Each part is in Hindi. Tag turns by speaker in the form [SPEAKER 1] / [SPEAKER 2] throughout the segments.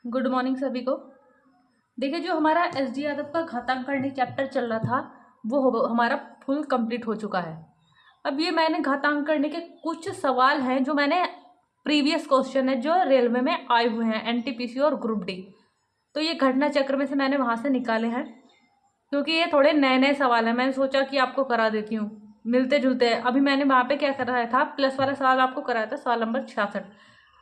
[SPEAKER 1] गुड मॉर्निंग सभी को। देखिए, जो हमारा एस डी यादव का घातांकरण चैप्टर चल रहा था वो हमारा फुल कंप्लीट हो चुका है। अब ये मैंने घातांकरण के कुछ सवाल हैं जो मैंने प्रीवियस क्वेश्चन है जो रेलवे में आए हुए हैं एनटीपीसी और ग्रुप डी, तो ये घटना चक्र में से मैंने वहाँ से निकाले हैं क्योंकि ये थोड़े नए नए सवाल हैं। मैंने सोचा कि आपको करा देती हूँ, मिलते जुलते हैं। अभी मैंने वहाँ पे क्या कराया था, प्लस वाला सवाल आपको कराया था, सवाल नंबर 66।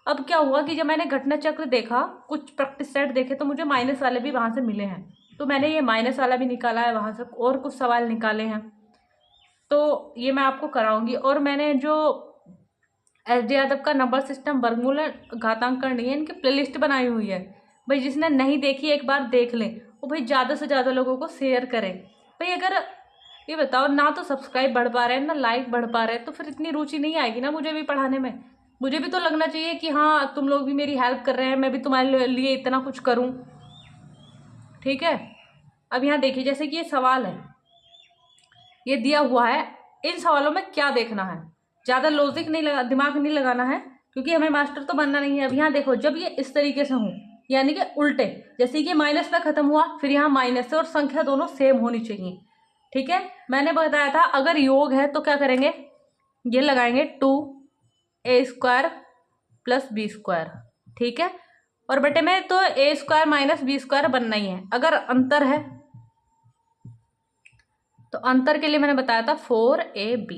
[SPEAKER 1] अब क्या हुआ कि जब मैंने घटना चक्र देखा, कुछ प्रैक्टिस सेट देखे, तो मुझे माइनस वाले भी वहाँ से मिले हैं, तो मैंने ये माइनस वाला भी निकाला है वहाँ से, और कुछ सवाल निकाले हैं, तो ये मैं आपको कराऊंगी। और मैंने जो एस डी यादव का नंबर सिस्टम, वर्गमूल, घातांकरण नहीं है, इनकी प्लेलिस्ट बनाई हुई है। भाई जिसने नहीं देखी एक बार देख लें, वो भाई ज़्यादा से ज़्यादा लोगों को शेयर करें। भाई अगर ये बताओ, ना तो सब्सक्राइब बढ़ पा रहे हैं ना लाइक बढ़ पा रहे हैं, तो फिर इतनी रुचि नहीं आएगी ना मुझे भी पढ़ाने में। मुझे भी तो लगना चाहिए कि हाँ तुम लोग भी मेरी हेल्प कर रहे हैं, मैं भी तुम्हारे लिए इतना कुछ करूँ। ठीक है, अब यहाँ देखिए, जैसे कि ये सवाल है, ये दिया हुआ है, इन सवालों में क्या देखना है, ज़्यादा लॉजिक नहीं लगा, दिमाग नहीं लगाना है, क्योंकि हमें मास्टर तो बनना नहीं है। अब यहाँ देखो, जब ये इस तरीके से हों, यानी कि उल्टे, जैसे कि माइनस में खत्म हुआ, फिर यहाँ माइनस है और संख्या दोनों सेम होनी चाहिए। ठीक है, मैंने बताया था अगर योग है तो क्या करेंगे, ये लगाएंगे 2a² + b²। ठीक है, और बटे में तो a² - b² बनना ही है। अगर अंतर है तो अंतर के लिए मैंने बताया था 4ab।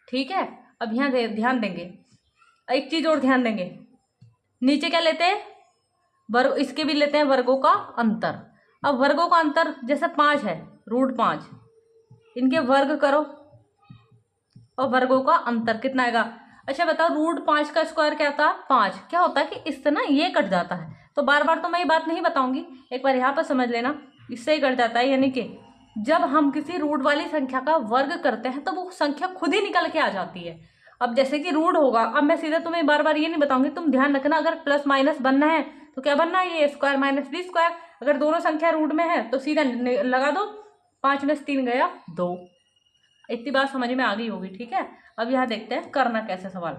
[SPEAKER 1] ठीक है, अब यहाँ ध्यान देंगे, एक चीज और ध्यान देंगे, नीचे क्या लेते हैं, वर्ग, इसके भी लेते हैं वर्गों का अंतर। अब वर्गों का अंतर जैसे 5 है, √5, इनके वर्ग करो और वर्गों का अंतर कितना आएगा। अच्छा बताओ, √5 का स्क्वायर क्या था, 5। क्या होता है कि इससे ना ये कट जाता है, तो बार बार तो मैं ये बात नहीं बताऊंगी, एक बार यहाँ पर समझ लेना, इससे ही कट जाता है। यानी कि जब हम किसी रूट वाली संख्या का वर्ग करते हैं तो वो संख्या खुद ही निकल के आ जाती है। अब जैसे कि रूट होगा, अब मैं सीधा तुम्हें बार बार ये नहीं बताऊंगी, तुम ध्यान रखना, अगर प्लस माइनस बनना है तो क्या बनना है, ये a² - b²। अगर दोनों संख्या रूट में है तो सीधा लगा दो, 5 में से 3 गया 2। इतनी बात समझ में आ गई होगी। ठीक है, अब यहाँ देखते हैं करना कैसे सवाल।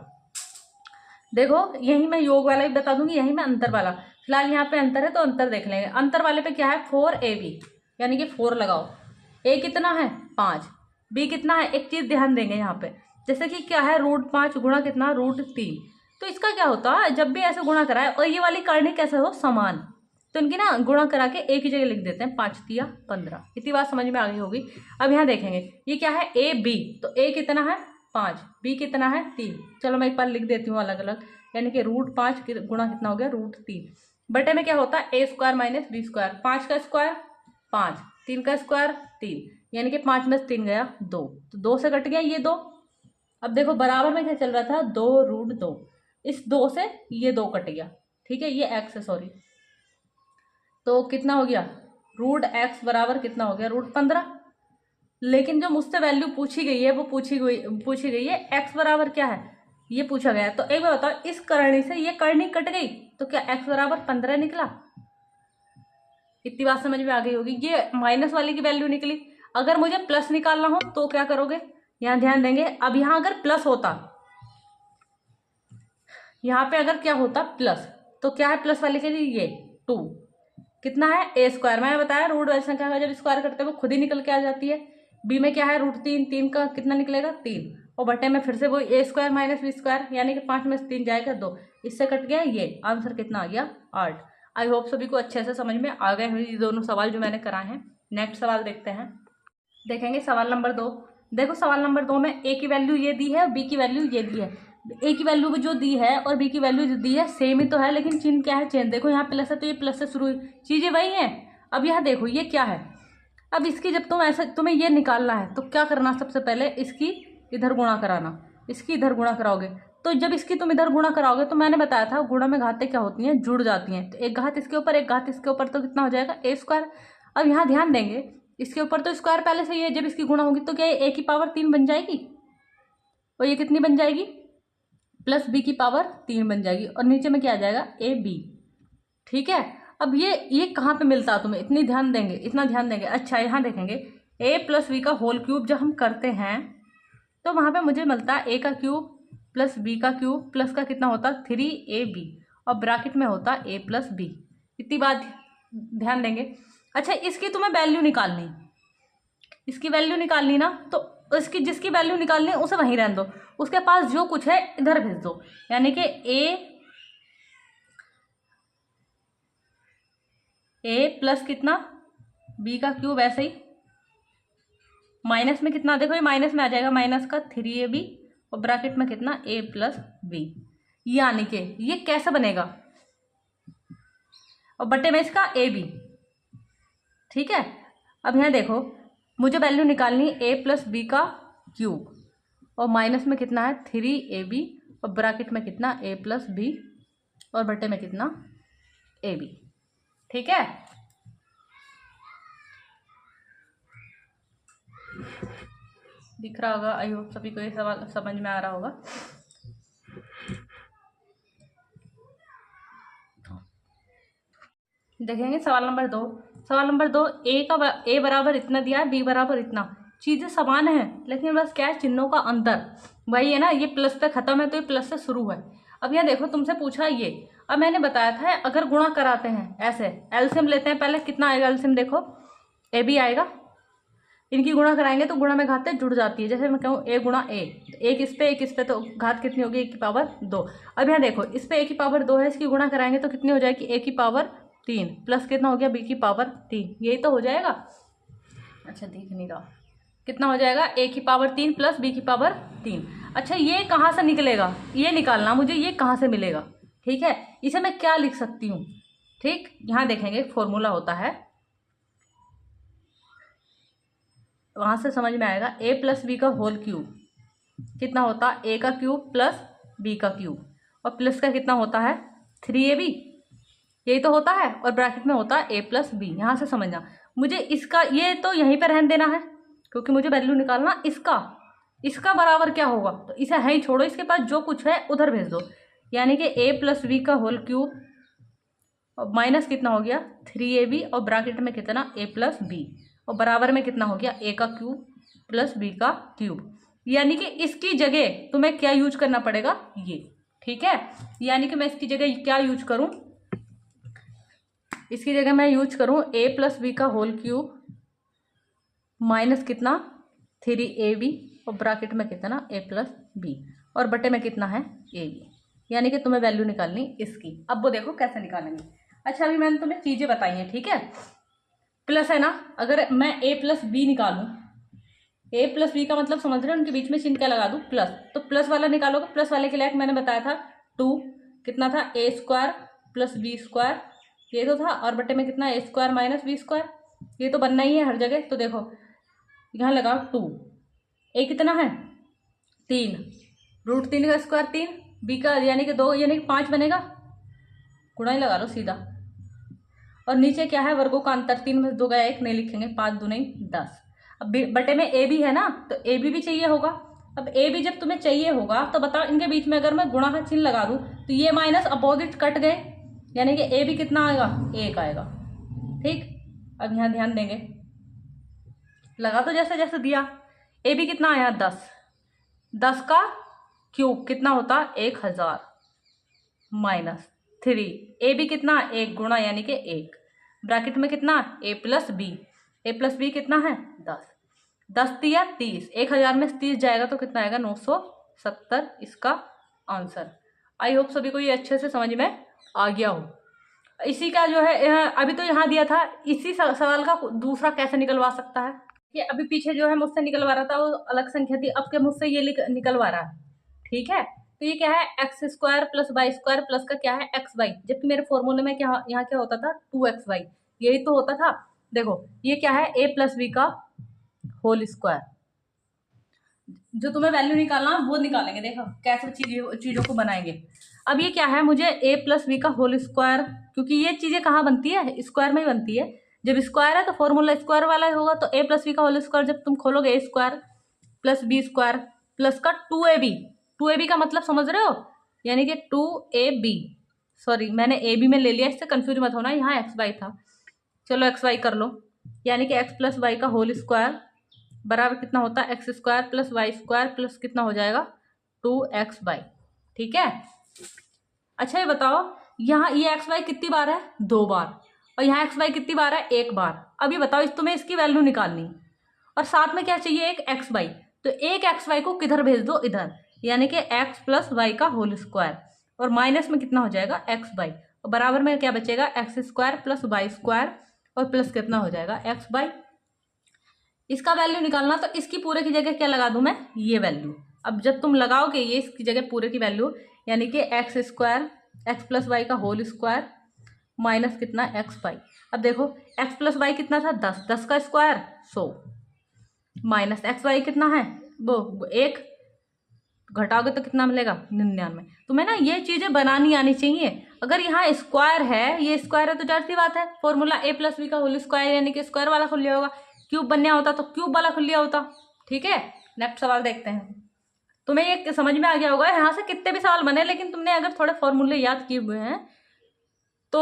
[SPEAKER 1] देखो, यही मैं योग वाला भी बता दूंगी, यही मैं अंतर वाला, फिलहाल यहाँ पे अंतर है तो अंतर देख लेंगे। अंतर वाले पे क्या है, 4ab, यानी कि 4 लगाओ। a कितना है, 5। b कितना है, एक चीज ध्यान देंगे यहाँ पे, जैसे कि क्या है, √5 गुणा कितना, √3। तो इसका क्या होता है, जब भी ऐसे गुणा कराए और ये वाली करनी कैसे हो, समान, तो इनकी ना गुणा करा के एक ही जगह लिख देते हैं, 5 × 15। इतनी बात समझ में आ गई होगी। अब यहाँ देखेंगे, ये क्या है, ab, तो a कितना है, 5, b कितना है, 3। चलो मैं एक बार लिख देती हूँ अलग अलग, यानी कि √5 गुणा कितना हो गया, √3, बटे में क्या होता है, a² - b²। 5 का स्क्वायर 5, 3 का स्क्वायर 3, यानी कि 5 में से 3 गया 2, तो 2 से कट गया ये 2। अब देखो बराबर में क्या चल रहा था, 2√2, इस 2 से ये 2 कट गया। ठीक है, ये x है, सॉरी, तो कितना हो गया, √x बराबर कितना हो गया, √15। लेकिन जो मुझसे वैल्यू पूछी गई है वो पूछी गई है x बराबर क्या है, ये पूछा गया है। तो एक बार बताओ, इस करनी से ये करनी कट गई तो क्या x बराबर 15 निकला। इतनी बात समझ में आ गई होगी। ये माइनस वाली की वैल्यू निकली। अगर मुझे प्लस निकालना हो तो क्या करोगे, यहाँ ध्यान देंगे। अब यहाँ अगर प्लस होता, यहाँ पे अगर क्या होता प्लस, तो क्या है प्लस वाले के लिए, ये 2 कितना है, a²। मैंने बताया रूट वाली संख्या का जब स्क्वायर करते हैं वो खुद ही निकल के आ जाती है। b में क्या है, √3, 3 का कितना निकलेगा, 3, और बटे में फिर से वो a² - b², यानी कि 5 में से 3 जाएगा 2, इससे कट गया ये, आंसर कितना आ गया, 8। आई होप सभी को अच्छे से समझ में आ गए हैं ये दोनों सवाल जो मैंने कराए हैं। नेक्स्ट सवाल देखते हैं, देखेंगे सवाल नंबर 2। देखो सवाल नंबर 2 में a की वैल्यू ये दी है और b की वैल्यू ये दी है। a की वैल्यू जो दी है और b की वैल्यू जो दी है सेम ही तो है, लेकिन चिन्ह क्या है, चेंज। देखो यहाँ प्लस है तो ये प्लस से शुरू हुई, चीजें वही हैं। अब यहाँ देखो ये क्या है, अब इसकी जब तुम ऐसा, तुम्हें ये निकालना है तो क्या करना, सबसे पहले इसकी इधर गुणा कराना, इसकी इधर गुणा कराओगे, तो जब इसकी तुम इधर गुणा कराओगे तो मैंने बताया था गुणा में घातें क्या होती हैं, जुड़ जाती हैं। तो एक घात इसके ऊपर एक घात इसके ऊपर, तो कितना हो जाएगा, a²। अब यहाँ ध्यान देंगे, इसके ऊपर तो स्क्वायर पहले से ही है, जब इसकी गुणा होगी तो क्या ये a की पावर 3 बन जाएगी, और ये कितनी बन जाएगी, प्लस b की पावर 3 बन जाएगी, और नीचे में क्या आ जाएगा, ab। ठीक है, अब ये कहाँ पे मिलता है तुम्हें, इतनी ध्यान देंगे, इतना ध्यान देंगे। अच्छा यहाँ देखेंगे, a + b का होल क्यूब जब हम करते हैं तो वहाँ पे मुझे मिलता है a का क्यूब प्लस b का क्यूब प्लस का कितना होता है, 3ab, और ब्रैकेट में होता ए प्लस बी। इतनी बात ध्यान देंगे। अच्छा, इसकी तुम्हें वैल्यू निकालनी, इसकी वैल्यू निकालनी ना, तो इसकी जिसकी वैल्यू निकालनी है उसे वहीं रहने दो, उसके पास जो कुछ है इधर भेज दो। यानी कि ए प्लस कितना बी का क्यूब, ऐसे ही माइनस में कितना, देखो ये माइनस में आ जाएगा, माइनस का 3ab और ब्रैकेट में कितना ए प्लस बी। यानी कि ये कैसे बनेगा, और बटे में इसका ए बी। ठीक है, अब यहाँ देखो मुझे वैल्यू निकालनी ए प्लस बी का क्यूब, और माइनस में कितना है 3ab और ब्रैकेट में कितना ए प्लस बी और बटे में कितना ए बी। ठीक है, दिख रहा होगा, आई होप सभी को ये सवाल समझ में आ रहा होगा। देखेंगे सवाल नंबर 2। सवाल नंबर 2, ए बराबर इतना दिया है, बी बराबर इतना। चीज़ें समान है लेकिन बस क्या है, चिन्हों का अंतर। वही है ना, ये प्लस पे खत्म है तो ये प्लस से शुरू है। अब यहाँ देखो तुमसे पूछा ये, अब मैंने बताया था अगर गुणा कराते हैं ऐसे, एलसीएम लेते हैं पहले, कितना आएगा एलसीएम, देखो ए बी आएगा, इनकी गुणा कराएंगे तो गुणा में घातें जुड़ जाती है। जैसे मैं कहूँ ए गुणा ए, एक इस पे तो घात कितनी होगी, ए की पावर 2। अब यहाँ देखो इस पे ए की पावर 2 है, इसकी गुणा कराएंगे तो कितनी हो जाएगी, ए की पावर 3 प्लस कितना हो गया बी की पावर 3, यही तो हो जाएगा। अच्छा दिख नहीं रहा, कितना हो जाएगा ए की पावर 3 प्लस बी की पावर 3। अच्छा ये कहाँ से निकलेगा, ये निकालना मुझे, ये कहाँ से मिलेगा। ठीक है, इसे मैं क्या लिख सकती हूँ। ठीक, यहाँ देखेंगे फॉर्मूला होता है, वहाँ से समझ में आएगा। ए प्लस बी का होल क्यूब कितना होता है, ए का क्यूब प्लस बी का क्यूब, और प्लस का कितना होता है 3ab, यही तो होता है, और ब्रैकेट में होता है ए प्लस बी। यहाँ से समझना, मुझे इसका ये तो यहीं पर रहने देना है क्योंकि मुझे वैल्यू निकालना इसका बराबर क्या होगा, तो इसे है ही छोड़ो, इसके पास जो कुछ है उधर भेज दो। यानी कि ए प्लस बी का होल क्यूब और माइनस कितना हो गया 3ab और ब्रैकेट में कितना ए प्लस बी, और बराबर में कितना हो गया ए का क्यूब प्लस बी का क्यूब। यानी कि इसकी जगह तुम्हें क्या यूज करना पड़ेगा, ये। ठीक है, यानी कि मैं इसकी जगह क्या यूज करूं, इसकी जगह मैं यूज करूं ए प्लस बी का होल क्यूब माइनस कितना 3ab और ब्रैकेट में कितना ए प्लस बी और बटे में कितना है ए बी। यानी कि तुम्हें वैल्यू निकालनी इसकी। अब वो देखो कैसे निकालेंगे। अच्छा अभी मैंने तुम्हें चीज़ें बताई हैं, ठीक है। प्लस है ना, अगर मैं ए प्लस बी निकालूं, ए प्लस बी का मतलब समझ रहे हो, उनके बीच में चिन्ह क्या लगा दूं, प्लस। तो प्लस वाला निकालोगे, प्लस वाले के लिए मैंने बताया था 2 कितना था ए स्क्वायर प्लस बी स्क्वायर, ये तो था, और बटे में कितना ए स्क्वायर माइनस बी स्क्वायर, ये तो बनना ही है हर जगह। तो देखो यहाँ लगाओ 2, ए कितना है 3, √3 का स्क्वायर 3, बी का यानी कि 2 यानी कि 5 बनेगा, गुणा ही लगा लो सीधा। और नीचे क्या है, वर्गों का अंतर, 3 में 2 गया 1, नहीं लिखेंगे, 5 दूनी 10। अब बटे में ए भी है ना, तो ए भी चाहिए होगा। अब ए भी जब तुम्हें चाहिए होगा तो बताओ इनके बीच में अगर मैं गुणा का चिन्ह लगा दूं तो ये माइनस अपोजिट कट गए, यानी कि ए भी कितना आएगा 1 आएगा। ठीक, अब यहाँ ध्यान देंगे, लगा तो जैसे जैसे दिया। ए भी कितना आया 10 का क्यूब कितना होता 1000 माइनस 3, ए भी कितना 1 गुणा यानी कि 1, ब्रैकेट में कितना ए प्लस बी कितना है 10 दिया 30, 1000 में 30 जाएगा तो कितना आएगा 970, इसका आंसर। आई होप सभी को ये अच्छे से समझ में आ गया हो। इसी का जो है अभी तो यहाँ दिया था, इसी सवाल का दूसरा कैसे निकलवा सकता है, ये अभी पीछे जो है मुझसे निकलवा रहा था वो अलग संख्या थी, अब के मुझसे ये निकलवा रहा है। ठीक है, तो ये क्या है x square plus y square plus का क्या है एक्स वाई, जबकि मेरे फॉर्मूले में क्या यहाँ क्या होता था 2xy, यही तो होता था। देखो ये क्या है ए प्लस बी का होल स्क्वायर, जो तुम्हें वैल्यू निकालना वो निकालेंगे, देखो कैसे चीजों को बनाएंगे। अब ये क्या है, मुझे ए प्लस बी का होल स्क्वायर, क्योंकि ये चीजें कहाँ बनती है स्क्वायर में ही बनती है, जब स्क्वायर है तो फॉर्मूला स्क्वायर वाला होगा। तो ए प्लस बी का होल स्क्वायर जब तुम खोलोगे A square plus B square plus का 2ab का मतलब समझ रहे हो, यानी कि 2ab, सॉरी मैंने ए बी में ले लिया, इससे कंफ्यूज मत होना, यहाँ एक्स वाई था, चलो एक्स वाई कर लो, यानी कि एक्स प्लस वाई का होल स्क्वायर बराबर कितना होता है x square plus y square plus कितना हो जाएगा 2xy। ठीक है, अच्छा ये बताओ यहाँ ये एक्स वाई कितनी बार है, 2 बार, और यहाँ एक्स वाई कितनी बार है, 1 बार। अभी बताओ तुम्हें इसकी वैल्यू निकालनी, और साथ में क्या चाहिए, एक एक्स वाई। तो एक एक्स वाई को किधर भेज दो, इधर, यानी कि एक्स प्लस वाई का होल स्क्वायर, और माइनस में कितना हो जाएगा, एक्स वाई, और बराबर में क्या बचेगा, x square plus y square, और प्लस कितना हो जाएगा, एक्स वाई। इसका वैल्यू निकालना, तो इसकी पूरे की जगह क्या लगा दूं मैं, ये वैल्यू। अब जब तुम लगाओगे ये इसकी जगह पूरे की वैल्यू, यानी कि x square x plus y का होल स्क्वायर माइनस कितना, एक्स वाई। अब देखो एक्स प्लस वाई कितना था, 10, 10 का स्क्वायर 100, माइनस एक्स वाई कितना है, वो 1, घटाओगे तो कितना मिलेगा, 99। तुम्हें ना ये चीजें बनानी आनी चाहिए। अगर यहाँ स्क्वायर है, ये स्क्वायर है, तो जाहिर सी बात है फॉर्मूला ए प्लस बी का होल स्क्वायर, यानी कि स्क्वायर वाला खुल लिया होगा। क्यूब बनया होता तो क्यूब वाला खुल लिया होता। ठीक है, नेक्स्ट सवाल देखते हैं। तुम्हें ये समझ में आ गया होगा, यहाँ से कितने भी सवाल बने, लेकिन तुमने अगर थोड़े फॉर्मूले याद किए हुए हैं तो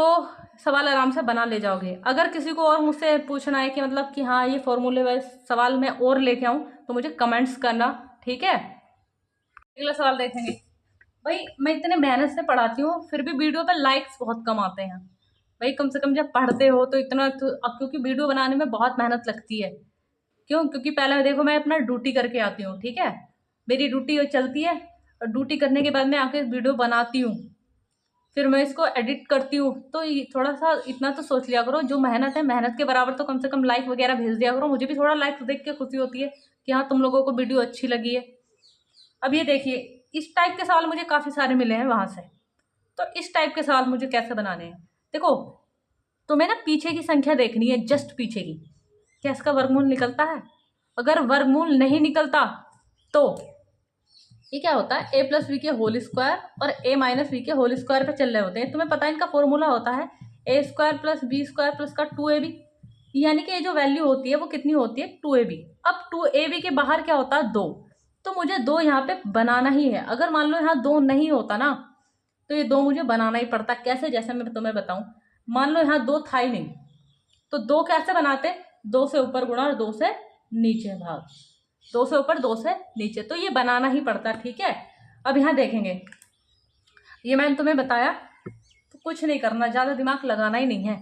[SPEAKER 1] सवाल आराम से बना ले जाओगे। अगर किसी को और मुझसे पूछना है कि मतलब कि हाँ ये फॉर्मूले वाले सवाल मैं और लेके आऊँ, तो मुझे कमेंट्स करना। ठीक है, अगला सवाल देखेंगे। भाई मैं इतने मेहनत से पढ़ाती हूँ, फिर भी वीडियो पे लाइक्स बहुत कम आते हैं। भाई कम से कम जब पढ़ते हो तो इतना तो, अब क्योंकि वीडियो बनाने में बहुत मेहनत लगती है। क्यों, क्योंकि पहले देखो मैं अपना ड्यूटी करके आती हूँ। ठीक है, मेरी ड्यूटी चलती है, और ड्यूटी करने के बाद मैं आके वीडियो बनाती हूँ, फिर मैं इसको एडिट करती हूँ। तो थोड़ा सा इतना तो सोच लिया करो, जो मेहनत है मेहनत के बराबर तो कम से कम लाइक वगैरह भेज दिया करो। मुझे भी थोड़ा लाइक देख के खुशी होती है कि हाँ तुम लोगों को वीडियो अच्छी लगी है। अब ये देखिए, इस टाइप के सवाल मुझे काफ़ी सारे मिले हैं वहाँ से। तो इस टाइप के सवाल मुझे कैसे बनाने हैं, देखो तुम्हें ना पीछे की संख्या देखनी है, जस्ट पीछे की, क्या इसका वर्गमूल निकलता है। अगर वर्गमूल नहीं निकलता तो ये क्या होता है, ए प्लस बी के होल स्क्वायर और ए माइनस बी के होल स्क्वायर पे चल रहे होते हैं। तुम्हें पता है इनका फॉर्मूला होता है A square plus B square plus का 2ab, यानी कि ये जो वैल्यू होती है वो कितनी होती है, 2ab। अब 2ab के बाहर क्या होता है, 2, तो मुझे 2 यहाँ पे बनाना ही है। अगर मान लो यहाँ 2 नहीं होता ना, तो ये 2 मुझे बनाना ही पड़ता। कैसे, जैसे मैं तुम्हें बताऊं, मान लो यहाँ 2 था ही नहीं, तो 2 कैसे बनाते, 2 से ऊपर गुणा और 2 से नीचे भाग, 2 से ऊपर 2 से नीचे, तो ये बनाना ही पड़ता। ठीक है, अब यहाँ देखेंगे, ये मैंने तुम्हें बताया, तो कुछ नहीं करना, ज़्यादा दिमाग लगाना ही नहीं है।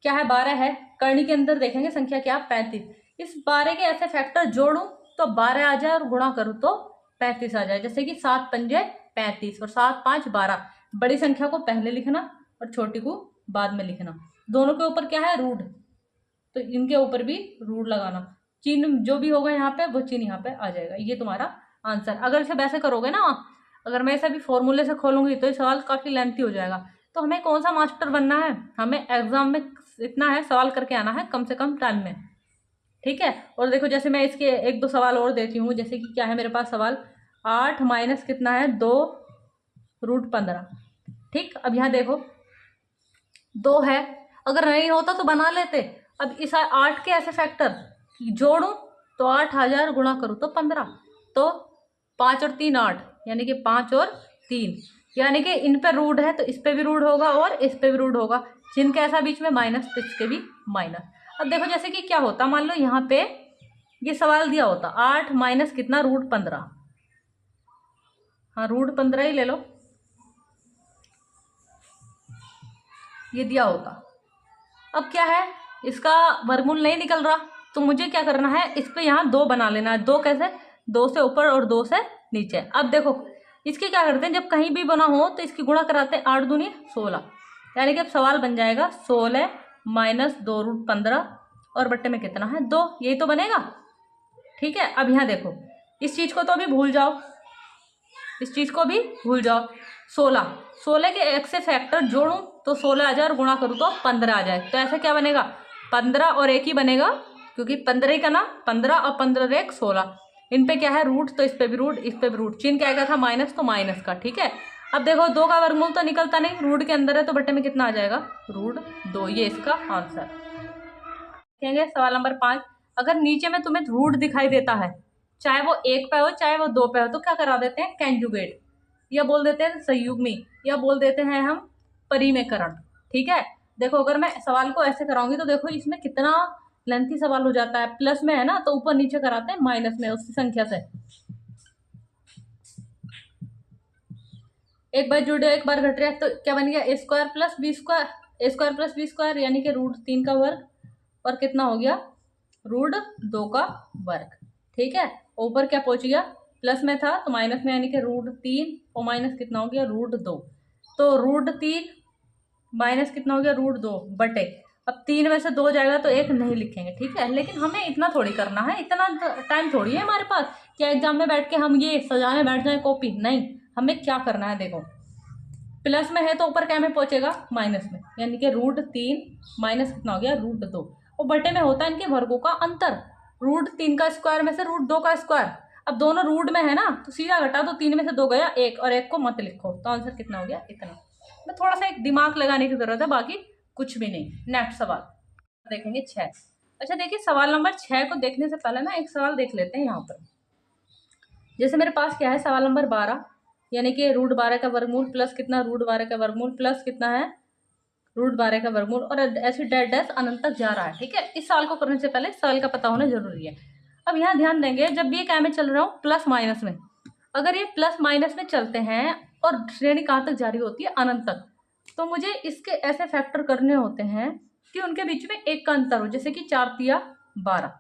[SPEAKER 1] क्या है, 12 है, करनी के अंदर देखेंगे संख्या क्या, 35। इस 12 के ऐसे फैक्टर जोड़ूं तो 12 आ जाए, और गुणा करूँ तो 35 आ जाए। जैसे कि 7 पंजे 35 और 7 5 12। बड़ी संख्या को पहले लिखना और छोटी को बाद में लिखना। दोनों के ऊपर क्या है, रूट, तो इनके ऊपर भी रूट लगाना। चिन्ह जो भी होगा यहाँ पे वो चिन्ह यहाँ पे आ जाएगा। ये तुम्हारा आंसर। अगर इसे वैसे करोगे ना, अगर मैं इसे भी फॉर्मूले से खोलूंगी तो ये सवाल काफी लेंथी हो जाएगा। तो हमें कौन सा मास्टर बनना है, हमें एग्जाम में इतना है सवाल करके आना है कम से कम टाइम में। ठीक है, और देखो जैसे मैं इसके 1-2 सवाल और देती हूँ। जैसे कि क्या है मेरे पास सवाल, 8 माइनस कितना है, 2 रूट 15। ठीक, अब यहाँ देखो 2 है, अगर नहीं होता तो बना लेते। अब इस 8 के ऐसे फैक्टर जोड़ूं तो 8000 गुणा करूँ तो 15, तो 5 और 3 8, यानी कि 5 और 3, यानी कि इन पे रूट है तो इस पे भी रूट होगा और इस पे भी रूट होगा। जिनके ऐसा बीच में माइनस तो इसके भी माइनस। अब देखो जैसे कि क्या होता, मान लो यहाँ पे ये सवाल दिया होता 8 माइनस कितना, रूट 15। हाँ रूट 15 ही ले लो, ये दिया होता। अब क्या है, इसका वर्गमूल नहीं निकल रहा, तो मुझे क्या करना है, इस पे यहाँ 2 बना लेना है। 2 कैसे, 2 से ऊपर और 2 से नीचे। अब देखो इसके क्या करते हैं, जब कहीं भी बना हो तो इसकी गुणा कराते हैं, 8 दूनी 16, यानी कि अब सवाल बन जाएगा 16 माइनस 2 रूट 15 और बट्टे में कितना है, 2, यही तो बनेगा। ठीक है, अब यहाँ देखो इस चीज़ को तो अभी भूल जाओ, इस चीज़ को भी भूल जाओ। 16 के एक से फैक्टर जोड़ूं तो 16,000 गुणा करूँ तो 15 आ जाए। तो ऐसे क्या बनेगा, 15 और 1 ही बनेगा, क्योंकि 15 ही का ना, 15 और 15 1 16। इन पे क्या है रूट, तो इस पे भी रूट, इस पे भी रूट। चिन्ह क्या था, माइनस, तो माइनस का। ठीक है, अब देखो 2 का वर्गमूल तो निकलता नहीं, रूट के अंदर है, तो बट्टे में कितना आ जाएगा, रूट 2। ये इसका आंसर। देखेंगे सवाल नंबर 5। अगर नीचे में तुम्हें रूट दिखाई देता है, चाहे वो 1 पे हो चाहे वो 2 पे हो, तो क्या करा देते हैं, कंजुगेट, या बोल देते हैं संयुग्मी, या बोल देते हैं हम परिमेयकरण। ठीक है, देखो अगर मैं सवाल को ऐसे कराऊंगी तो देखो इसमें कितना लेंथी सवाल हो जाता है। प्लस में है ना, तो ऊपर नीचे कराते हैं माइनस में उसी संख्या से। एक बार जुड़ रहा है एक बार घट रहा है, तो क्या बन गया ए स्क्वायर प्लस बी स्क्वायर, ए स्क्वायर प्लस बी स्क्वायर यानी कि √3 का वर्ग और कितना हो गया √2 का वर्ग। ठीक है, ऊपर क्या पहुंच गया प्लस में था तो माइनस में यानी कि √3 और माइनस कितना हो गया √2, तो √3 माइनस कितना हो गया √2 बटे, अब 3 में से 2 जाएगा तो 1 नहीं लिखेंगे। ठीक है, लेकिन हमें इतना थोड़ी करना है, इतना टाइम थोड़ी है हमारे पास क्या एग्जाम में बैठ के हम ये सजाने बैठ जाए कॉपी, नहीं। हमें क्या करना है देखो, प्लस में है तो ऊपर क्या में पहुंचेगा माइनस में, यानी कि √3 माइनस कितना हो गया √2 और बटे में होता है इनके वर्गों का अंतर, √3 का स्क्वायर में से √2 का स्क्वायर। अब दोनों रूट में है ना तो सीधा घटा दो, 3 में से 2 गया 1 और 1 को मत लिखो, तो आंसर कितना हो गया इतना। तो थोड़ा सा एक दिमाग लगाने की जरूरत है, बाकी कुछ भी नहीं। नेक्स्ट सवाल देखेंगे 6। अच्छा देखिए सवाल नंबर 6 को देखने से पहले ना एक सवाल देख लेते हैं यहाँ पर। जैसे मेरे पास क्या है सवाल नंबर 12 यानी कि √12 का वर्गमूल प्लस कितना √12 का वर्गमूल प्लस कितना है √12 का वर्गमूल और ऐसे डैश अनंत तक जा रहा है। ठीक है, इस सवाल को करने से पहले सवाल का पता होना जरूरी है। अब यहाँ ध्यान देंगे जब भी ये क्या में चल रहा हूँ प्लस माइनस में, अगर ये प्लस माइनस में चलते हैं और श्रेणी कहाँ तक जारी होती है अनंत तक, तो मुझे इसके ऐसे फैक्टर करने होते हैं कि उनके बीच में 1 का अंतर हो, जैसे कि 4 तिया 12।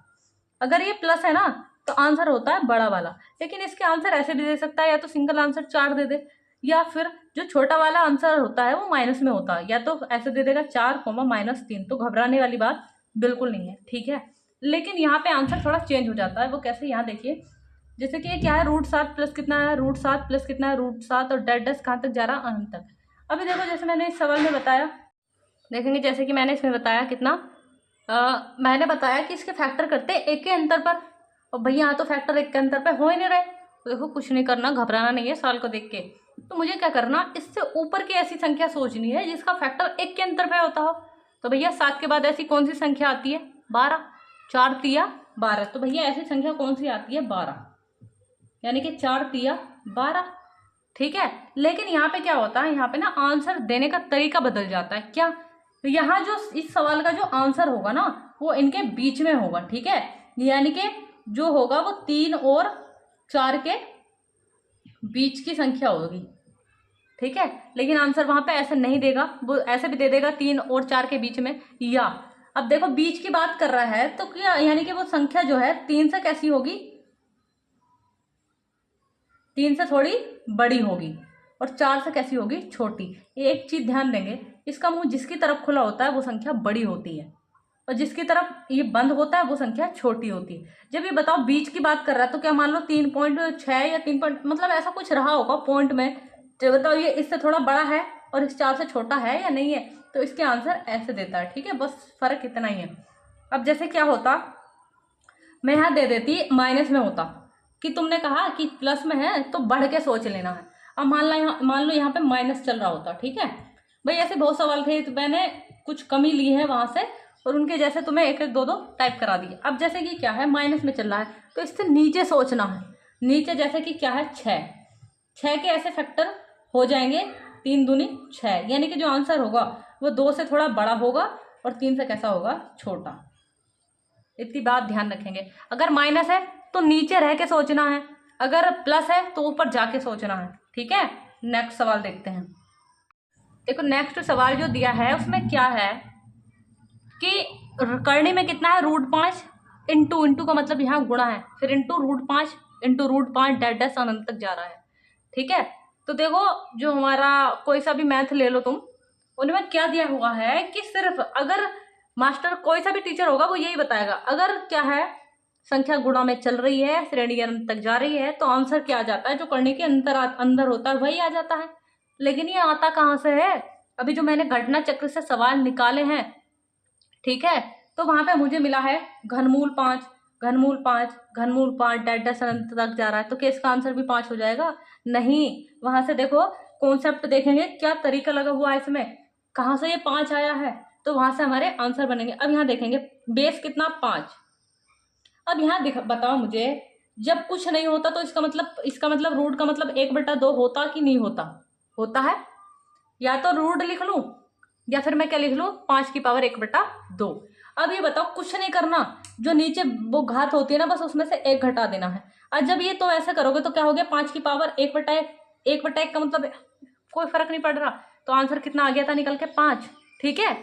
[SPEAKER 1] अगर ये प्लस है ना तो आंसर होता है बड़ा वाला, लेकिन इसके आंसर ऐसे भी दे सकता है, या तो सिंगल आंसर 4 दे दे, या फिर जो छोटा वाला आंसर होता है वो माइनस में होता है, या तो ऐसे दे देगा 4 -3। तो घबराने वाली बात बिल्कुल नहीं है। ठीक है, लेकिन यहाँ पे आंसर थोड़ा चेंज हो जाता है, वो कैसे यहाँ देखिए, जैसे कि ये क्या है √7 प्लस कितना है √7 प्लस कितना है √7 और डैश कहाँ तक जा रहा है अनंत तक। अभी देखो जैसे मैंने इस सवाल में बताया, देखेंगे जैसे कि मैंने इसमें बताया कितना मैंने बताया कि इसके फैक्टर करते हैं 1 के अंतर पर, और भैया यहाँ तो फैक्टर 1 के अंतर पे हो ही नहीं रहे। तो देखो कुछ नहीं करना, घबराना नहीं है सवाल को देख के, तो मुझे क्या करना इससे ऊपर की ऐसी संख्या सोचनी है जिसका फैक्टर 1 के अंतर पे होता हो। तो भैया 7 के बाद ऐसी कौन सी संख्या आती है 12, 4 तिया 12, तो भैया ऐसी संख्या कौन सी आती है 12, यानी कि 4 तिया 12। ठीक है, लेकिन यहाँ पे क्या होता है, यहाँ पे ना आंसर देने का तरीका बदल जाता है। क्या, तो यहाँ जो इस सवाल का जो आंसर होगा ना वो इनके बीच में होगा। ठीक है, यानी कि जो होगा वो 3 और 4 के बीच की संख्या होगी। ठीक है, लेकिन आंसर वहां पे ऐसे नहीं देगा, वो ऐसे भी दे देगा 3 और 4 के बीच में। या अब देखो बीच की बात कर रहा है तो क्या, यानी कि वो संख्या जो है 3 से कैसी होगी, 3 से थोड़ी बड़ी होगी और 4 से कैसी होगी छोटी। एक चीज ध्यान देंगे, इसका मुंह जिसकी तरफ खुला होता है वो संख्या बड़ी होती है, और जिसकी तरफ ये बंद होता है वो संख्या छोटी होती है। जब ये बताओ बीच की बात कर रहा है तो क्या मान लो 3.6 या 3 मतलब ऐसा कुछ रहा होगा पॉइंट में, तो बताओ ये इससे थोड़ा बड़ा है और इस 4 से छोटा है या नहीं है, तो इसके आंसर ऐसे देता है। ठीक है, बस फर्क इतना ही है। अब जैसे क्या होता, मैं यहाँ दे देती माइनस में होता कि तुमने कहा कि प्लस में है तो बढ़ के सोच लेना है। अब मान लो यहाँ पे माइनस चल रहा होता। ठीक है भाई, ऐसे बहुत सवाल थे तो मैंने कुछ कमी ली है वहां से और उनके जैसे तुम्हें 1-1 2-2 टाइप करा दिए। अब जैसे कि क्या है माइनस में चल रहा है तो इससे नीचे सोचना है, नीचे जैसे कि क्या है 6 के ऐसे फैक्टर हो जाएंगे 3 दूनी 6, यानी कि जो आंसर होगा वो 2 से थोड़ा बड़ा होगा और 3 से कैसा होगा छोटा। इतनी बात ध्यान रखेंगे, अगर माइनस है तो नीचे रह के सोचना है, अगर प्लस है तो ऊपर जाके सोचना है। ठीक है, नेक्स्ट सवाल देखते हैं। देखो नेक्स्ट सवाल जो दिया है उसमें क्या है कि करनी में कितना है √5 इंटू का मतलब यहाँ गुणा है, फिर इंटू √5 डैश अनंत तक जा रहा है। ठीक है, तो देखो जो हमारा कोई सा भी मैथ ले लो तुम, उनमें क्या दिया हुआ है कि सिर्फ अगर मास्टर कोई सा भी टीचर होगा वो यही बताएगा, अगर क्या है संख्या गुणा में चल रही है श्रेणी अनंत तक जा रही है तो आंसर क्या आ जाता है, जो करने के अंदर होता है वही आ जाता है। लेकिन ये आता कहाँ से है, अभी जो मैंने घटना चक्र से सवाल निकाले हैं, ठीक है, तो वहां पे मुझे मिला है घनमूल 5 डैश अनंत तक जा रहा है, तो क्या इसका आंसर भी 5 हो जाएगा? नहीं, वहां से देखो कॉन्सेप्ट देखेंगे क्या तरीका लगा हुआ है इसमें, कहाँ से ये 5 आया है, तो वहां से हमारे आंसर बनेंगे। अब यहाँ देखेंगे बेस कितना 5। अब यहाँ बताओ मुझे, जब कुछ नहीं होता तो इसका मतलब रूट का मतलब 1/2 होता कि नहीं होता? होता है, या तो रूट लिख लूं या फिर मैं क्या लिख लूं 5 की पावर 1/2। अब ये बताओ कुछ नहीं करना, जो नीचे वो घात होती है ना बस उसमें से 1 घटा देना है। और जब ये तो ऐसे करोगे तो क्या हो गया 5 की पावर 1/1 का मतलब कोई फर्क नहीं पड़ रहा। तो आंसर कितना आ गया था निकल के 5। ठीक है,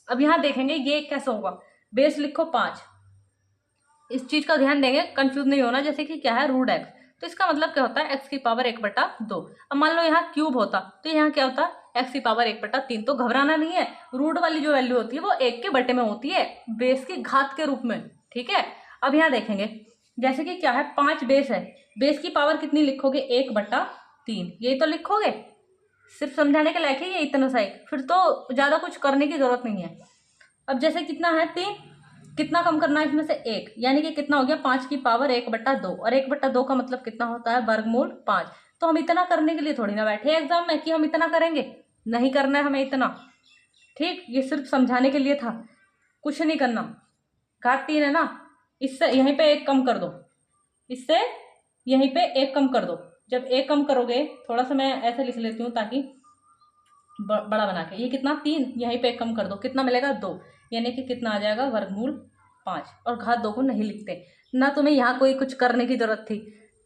[SPEAKER 1] अब यहाँ देखेंगे ये कैसे होगा। बेस लिखो 5, इस चीज का ध्यान देंगे, कंफ्यूज नहीं होना। जैसे कि क्या है रूट एक्स, तो इसका मतलब क्या होता है एक्स की पावर 1/2। अब मान लो यहाँ क्यूब होता तो यहाँ क्या होता एक्स की पावर 1/3। तो घबराना नहीं है, रूट वाली जो वैल्यू होती है वो 1 के बटे में होती है, बेस की घात के रूप में। ठीक है, अब यहाँ देखेंगे जैसे कि क्या है 5 बेस है, बेस की पावर कितनी लिखोगे 1/3, यही तो लिखोगे। सिर्फ समझाने के लायक है ये इतना सा, फिर तो ज्यादा कुछ करने की जरूरत नहीं है। अब जैसे कितना है 3, कितना कम करना है इसमें से 1, यानी कि कितना हो गया 5 की पावर 1/2, और 1/2 का मतलब कितना होता है वर्गमूल 5। तो हम इतना करने के लिए थोड़ी ना बैठे एग्जाम में कि हम इतना करेंगे, नहीं करना है हमें इतना। ठीक, ये सिर्फ समझाने के लिए था, कुछ नहीं करना। घात 3 है ना, इससे यहीं पे 1 कम कर दो, इससे यहीं पे 1 कम कर दो। जब 1 कम करोगे, थोड़ा सा मैं ऐसे लिख लेती हूँ ताकि बड़ा बना के, ये कितना 3, यहीं पे 1 कम कर दो, कितना मिलेगा 2, यानी कि कितना आ जाएगा वर्गमूल 5। और घात 2 को नहीं लिखते ना, तुम्हें यहाँ कोई कुछ करने की जरूरत थी।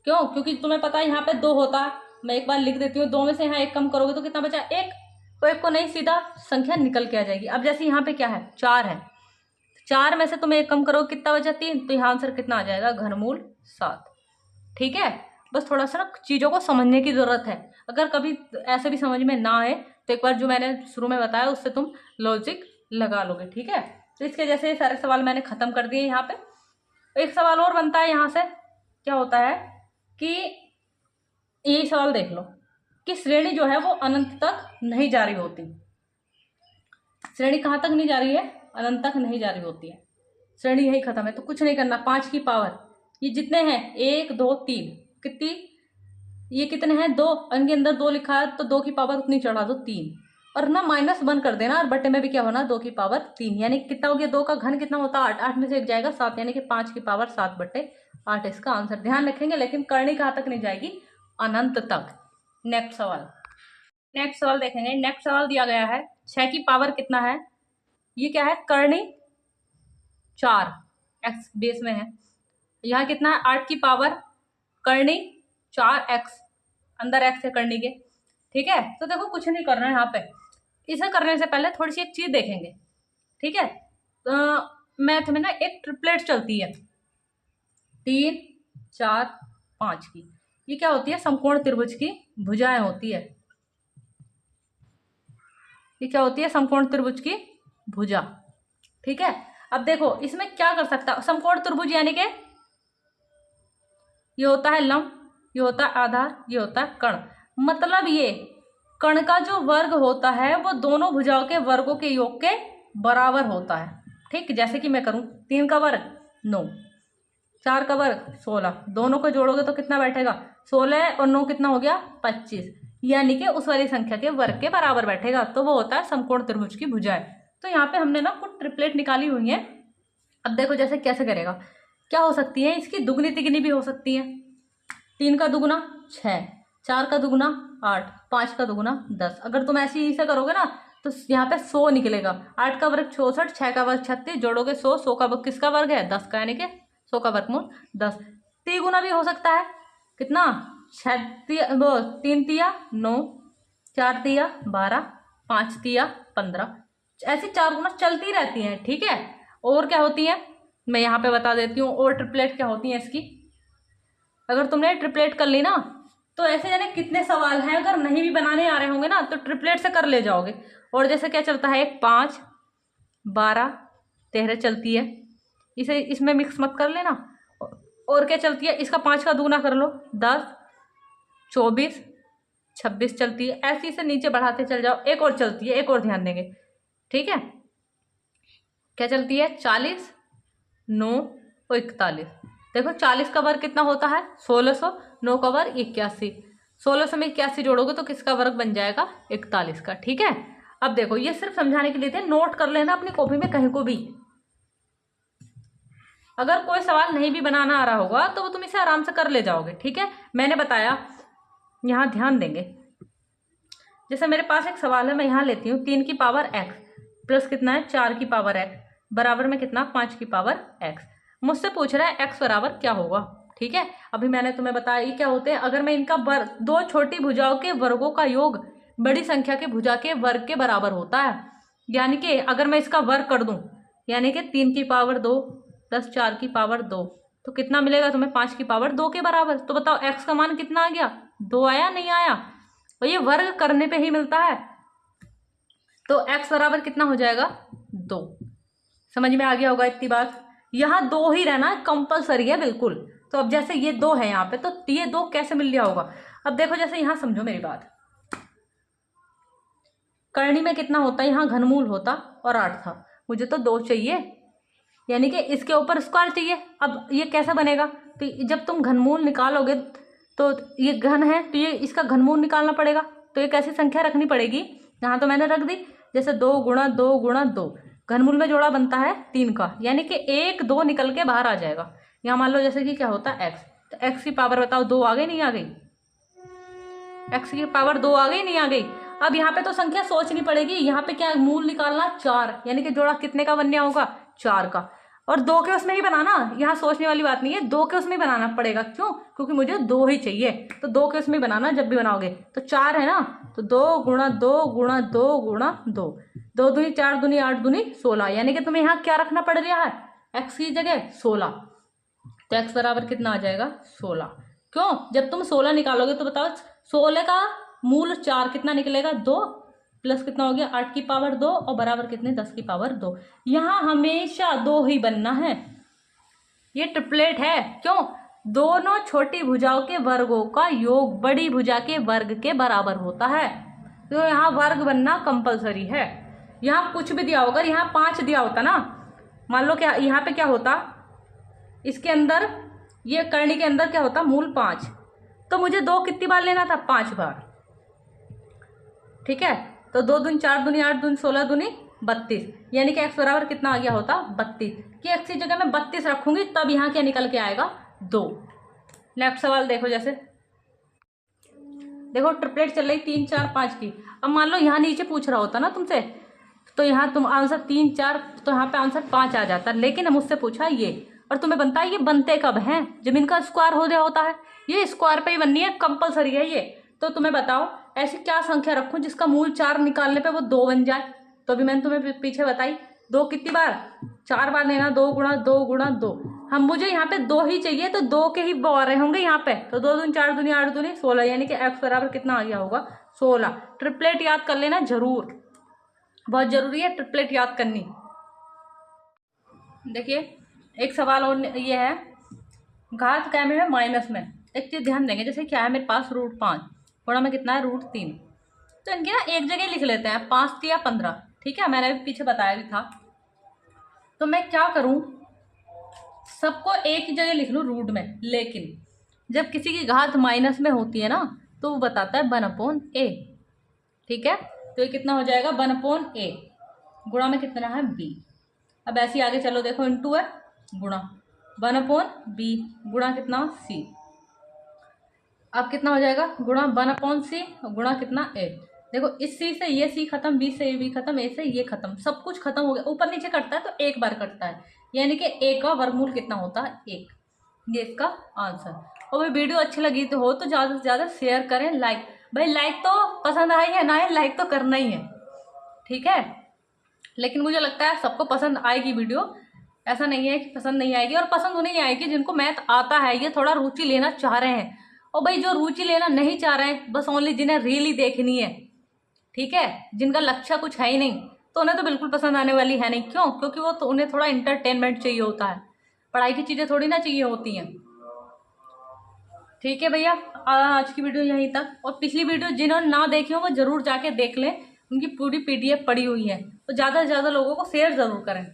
[SPEAKER 1] क्यों? क्योंकि तुम्हें पता है यहाँ पे 2 होता है। मैं एक बार लिख देती हूँ, 2 में से यहाँ 1 कम करोगे तो कितना बचा 1, तो 1 को नहीं सीधा संख्या निकल के आ जाएगी। अब जैसे यहाँ पे क्या है 4 है, 4 में से तुम्हें 1 कम करोगे कितना बचा 3, तो यहाँ आंसर कितना आ जाएगा घनमूल 7। ठीक है, बस थोड़ा सा ना चीजों को समझने की जरूरत है। अगर कभी ऐसे भी समझ में ना आए तो एक बार जो मैंने शुरू में बताया उससे तुम लॉजिक लगा लोगे। ठीक है, तो इसके जैसे सारे सवाल मैंने खत्म कर दिए। यहाँ पे एक सवाल और बनता है, यहाँ से क्या होता है कि यही सवाल देख लो कि श्रेणी जो है वो अनंत तक नहीं जारी होती। श्रेणी कहाँ तक नहीं जा रही है? अनंत तक नहीं जारी होती है, श्रेणी यही खत्म है। तो कुछ नहीं करना, 5 की पावर ये जितने हैं 1 2 3, कितनी ये कितने हैं 2, इनके अंदर 2 लिखा है तो 2 की पावर उतनी चढ़ा दो 3, और ना -1 कर देना, और बटे में भी क्या होना 2 की पावर 3, यानी कितना हो गया 2 का घन कितना होता है 8, 8 में से 1 जाएगा 7, यानी कि 5 की पावर 7/8 इसका आंसर। ध्यान रखेंगे, लेकिन करनी कहाँ तक नहीं जाएगी? अनंत तक। नेक्स्ट सवाल देखेंगे। नेक्स्ट सवाल दिया गया है 6 की पावर कितना है, ये क्या है करनी 4 एक्स बेस में है। यहाँ कितना है 8 की पावर करनी 4x, अंदर x है करनी के। ठीक है, तो देखो कुछ नहीं करना है यहाँ पे। इसे करने से पहले थोड़ी सी एक चीज देखेंगे। ठीक है, तो मैथ में ना एक ट्रिपलेट चलती है 3 4 5 की। ये क्या होती है? समकोण त्रिभुज की भुजाएं होती है। ये क्या होती है? समकोण त्रिभुज की भुजा। ठीक है, अब देखो इसमें क्या कर सकता है समकोण त्रिभुज, यानी कि ये होता है लंब, ये होता है आधार, ये होता है कर्ण। मतलब ये कर्ण का जो वर्ग होता है वो दोनों भुजाओं के वर्गों के योग के बराबर होता है। ठीक, जैसे कि मैं करूं 3 का वर्ग 9, 4 का वर्ग 16, दोनों को जोड़ोगे तो कितना बैठेगा 16 और 9 कितना हो गया 25, यानी कि उस वाली संख्या के वर्ग के बराबर बैठेगा। तो वो होता है समकोण त्रिभुज की भुजाएं। तो यहाँ पे हमने ना कुछ ट्रिपलेट निकाली हुई है। अब देखो जैसे कैसे करेगा, क्या हो सकती है इसकी दुगनी तिगनी भी हो सकती है। 3 का दुगुना 6, 4 का दुगुना 8, 5 का दुगुना 10। अगर तुम ऐसे ही से करोगे ना तो यहाँ पे 100 निकलेगा। 8 का वर्ग 64, 6 का वर्ग 36, जोड़ोगे 100, 100 का वर्ग किसका वर्ग है 10 का, यानी कि 100 का वर्गमूल 10। तिगुना भी हो सकता है, कितना 3 तिया 9, 4 तिया 12, 5 तिया 15, ऐसी 4 गुना चलती रहती हैं। ठीक है, और क्या होती है मैं यहाँ पे बता देती हूँ, और ट्रिपलेट क्या होती है इसकी। अगर तुमने ट्रिपलेट कर ली ना तो ऐसे जाने कितने सवाल हैं, अगर नहीं भी बनाने आ रहे होंगे ना तो ट्रिपलेट से कर ले जाओगे। और जैसे क्या चलता है, एक 5 12 13 चलती है, इसे इसमें मिक्स मत कर लेना। और क्या चलती है, इसका 5 का दुगुना कर लो 10, 24 26 चलती है। ऐसे इसे नीचे बढ़ाते चल जाओ। एक और चलती है, एक और ध्यान देंगे। ठीक है, क्या चलती है 40 9 और 41। देखो 40 का वर्ग कितना होता है 1600, 9 का वर्ग 81, 1600 में 81 जोड़ोगे तो किसका वर्ग बन जाएगा 41 का। ठीक है, अब देखो ये सिर्फ समझाने के लिए थे, नोट कर लेना अपनी कॉपी में कहीं को भी। अगर कोई सवाल नहीं भी बनाना आ रहा होगा तो वो तुम इसे आराम से कर ले जाओगे। ठीक है, मैंने बताया, यहाँ ध्यान देंगे। जैसे मेरे पास एक सवाल है, मैं यहाँ लेती हूँ 3 की पावर x प्लस कितना है 4 की पावर x बराबर में कितना 5 की पावर x। मुझसे पूछ रहा है x बराबर क्या होगा। ठीक है, अभी मैंने तुम्हें बताया ये क्या होते हैं। अगर मैं इनका दो छोटी भुजाओं के वर्गों का योग बड़ी संख्या के भुजा के वर्ग के बराबर होता है। यानी कि अगर मैं इसका वर्ग कर दूं, यानी कि 3 की पावर 2 प्लस 4 की पावर 2, तो कितना मिलेगा तुम्हें? 5 की पावर 2 के बराबर। तो बताओ x का मान कितना आ गया? 2 आया, नहीं आया? और ये वर्ग करने पे ही मिलता है। तो x बराबर कितना हो जाएगा? 2। समझ में आ गया होगा इतनी बात। यहाँ 2 ही रहना कंपलसरी है बिल्कुल। तो अब जैसे ये 2 है यहाँ पे, तो ये 2 कैसे मिल गया होगा? अब देखो, जैसे यहाँ समझो मेरी बात, करनी में कितना होता है? यहाँ घनमूल होता और 8 था, मुझे तो 2 चाहिए, यानी कि इसके ऊपर स्क्वायर चाहिए। अब ये कैसे बनेगा? तो जब तुम घनमूल निकालोगे, तो ये घन है तो ये इसका घनमूल निकालना पड़ेगा। तो एक ऐसी संख्या रखनी पड़ेगी, यहाँ तो मैंने रख दी, जैसे 2 गुणा 2 गुणा 2, घनमूल में जोड़ा बनता है 3 का, यानी कि 1 2 निकल के बाहर आ जाएगा। यहाँ मान लो जैसे कि क्या होता है x, तो x की पावर बताओ 2 आ गई, नहीं आ गई? x की पावर 2 आ गई, नहीं आ गई? अब यहाँ पे तो संख्या सोचनी पड़ेगी। यहाँ पे क्या मूल निकालना? 4, यानी कि जोड़ा कितने का बनने होगा? 4 का। और 2 के उसमें ही बनाना, यहाँ सोचने वाली बात नहीं है, 2 के उसमें ही बनाना पड़ेगा। क्यों? क्योंकि मुझे 2 ही चाहिए, तो 2 के उसमें ही बनाना जब भी बनाओगे। तो 4 है ना, तो 2 गुणा 2 गुणा 2 गुणा 2, 2 दूनी 4 दूनी 8 दूनी 16, यानी कि तुम्हें यहाँ क्या रखना पड़ रहा है? x की जगह 16। तो x बराबर कितना आ जाएगा? 16। क्यों? जब तुम 16 निकालोगे तो बताओ 16 का मूल 4 कितना निकलेगा? 2 प्लस कितना हो गया? 8 की पावर 2 और बराबर कितने? 10 की पावर 2। यहाँ हमेशा 2 ही बनना है, ये ट्रिपलेट है। क्यों? दोनों छोटी भुजाओं के वर्गों का योग बड़ी भुजा के वर्ग के बराबर होता है। तो यहाँ वर्ग बनना कंपलसरी है। यहाँ कुछ भी दिया होगा, यहाँ 5 दिया होता ना, मान लो क्या यहाँ पे क्या होता, इसके अंदर ये करनी के अंदर क्या होता? मूल 5, तो मुझे 2 कितनी बार लेना था? 5 बार। ठीक है, तो 2 दूनी 4 दूनी 8 दूनी 16 दूनी 32, यानी कि x बराबर कितना आ गया होता? 32। कि x की जगह मैं 32 रखूंगी, तब यहाँ क्या निकल के आएगा? 2। नेक्स्ट सवाल देखो, जैसे देखो ट्रिपलेट चल रही 3 4 5 की। अब मान लो यहाँ नीचे पूछ रहा होता ना तुमसे, तो यहाँ तुम आंसर 3 4, तो यहाँ पे आंसर 5 आ जाता, लेकिन मुझसे पूछा ये, और तुम्हें बनता है ये बनते कब हैं? जब इनका स्क्वायर हो गया होता है, ये स्क्वायर पे ही बननी है, कंपलसरी है ये। तो तुम्हें बताओ ऐसी क्या संख्या रखूं जिसका मूल 4 निकालने पे वो 2 बन जाए? तो अभी मैंने तुम्हें पीछे बताई, 2 कितनी बार? 4 बार लेना, 2 गुणा 2 गुणा 2। हम मुझे यहाँ पे 2 ही चाहिए, तो 2 के ही रहे होंगे यहाँ पे, तो 2 दूनी 4 दूनी 8 दूनी 16, यानी कि x बराबर कितना आ गया होगा? 16। ट्रिपलेट याद कर लेना जरूर, बहुत जरूरी है ट्रिपलेट याद करनी। देखिए एक सवाल और ये है, घात काय में है? माइनस में। एक चीज ध्यान देंगे, जैसे क्या है मेरे पास √5 थोड़ा में कितना है? √3। तो इनकी ना एक जगह लिख लेते हैं, 5 या 15। ठीक है, मैंने भी पीछे बताया भी था। तो मैं क्या करूं, सबको एक ही जगह लिख लूं रूट में, लेकिन जब किसी की घात माइनस में होती है ना, तो वो बताता है 1/a। ठीक है, तो ये कितना हो जाएगा? 1/a गुणा में कितना है? b। अब ऐसे आगे चलो, देखो इंटू है गुणा 1/b गुणा कितना? c। अब कितना हो जाएगा? गुणा 1/c गुणा कितना? a। देखो इस c से ये c खत्म, b से ये b खत्म, a से ये खत्म, सब कुछ खत्म हो गया। ऊपर नीचे कटता है तो एक बार कटता है, यानी कि a का वर्गमूल कितना होता है? 1। ये इसका आंसर। और भाई वीडियो अच्छी लगी तो हो तो ज़्यादा से ज़्यादा शेयर करें, लाइक, भाई लाइक तो पसंद आई है ना, है लाइक तो करना ही है। ठीक है, लेकिन मुझे लगता है सबको पसंद आएगी वीडियो, ऐसा नहीं है कि पसंद नहीं आएगी। और पसंद उन्हें आएगी जिनको मैथ आता है, ये थोड़ा रुचि लेना चाह रहे हैं। और भाई जो रुचि लेना नहीं चाह रहे हैं, बस ओनली जिन्हें रील ही देखनी है, ठीक है, जिनका लक्ष्य कुछ है ही नहीं, तो उन्हें तो बिल्कुल पसंद आने वाली है नहीं। क्यों? क्योंकि वो तो उन्हें थोड़ा इंटरटेनमेंट चाहिए होता है, पढ़ाई की चीज़ें थोड़ी ना चाहिए होती हैं। ठीक है भैया, आज की वीडियो यहीं तक। और पिछली वीडियो जिन्होंने ना देखी हो वो जरूर जाके देख लें, उनकी पूरी PDF पड़ी हुई है। तो ज़्यादा से ज़्यादा लोगों को शेयर ज़रूर करें।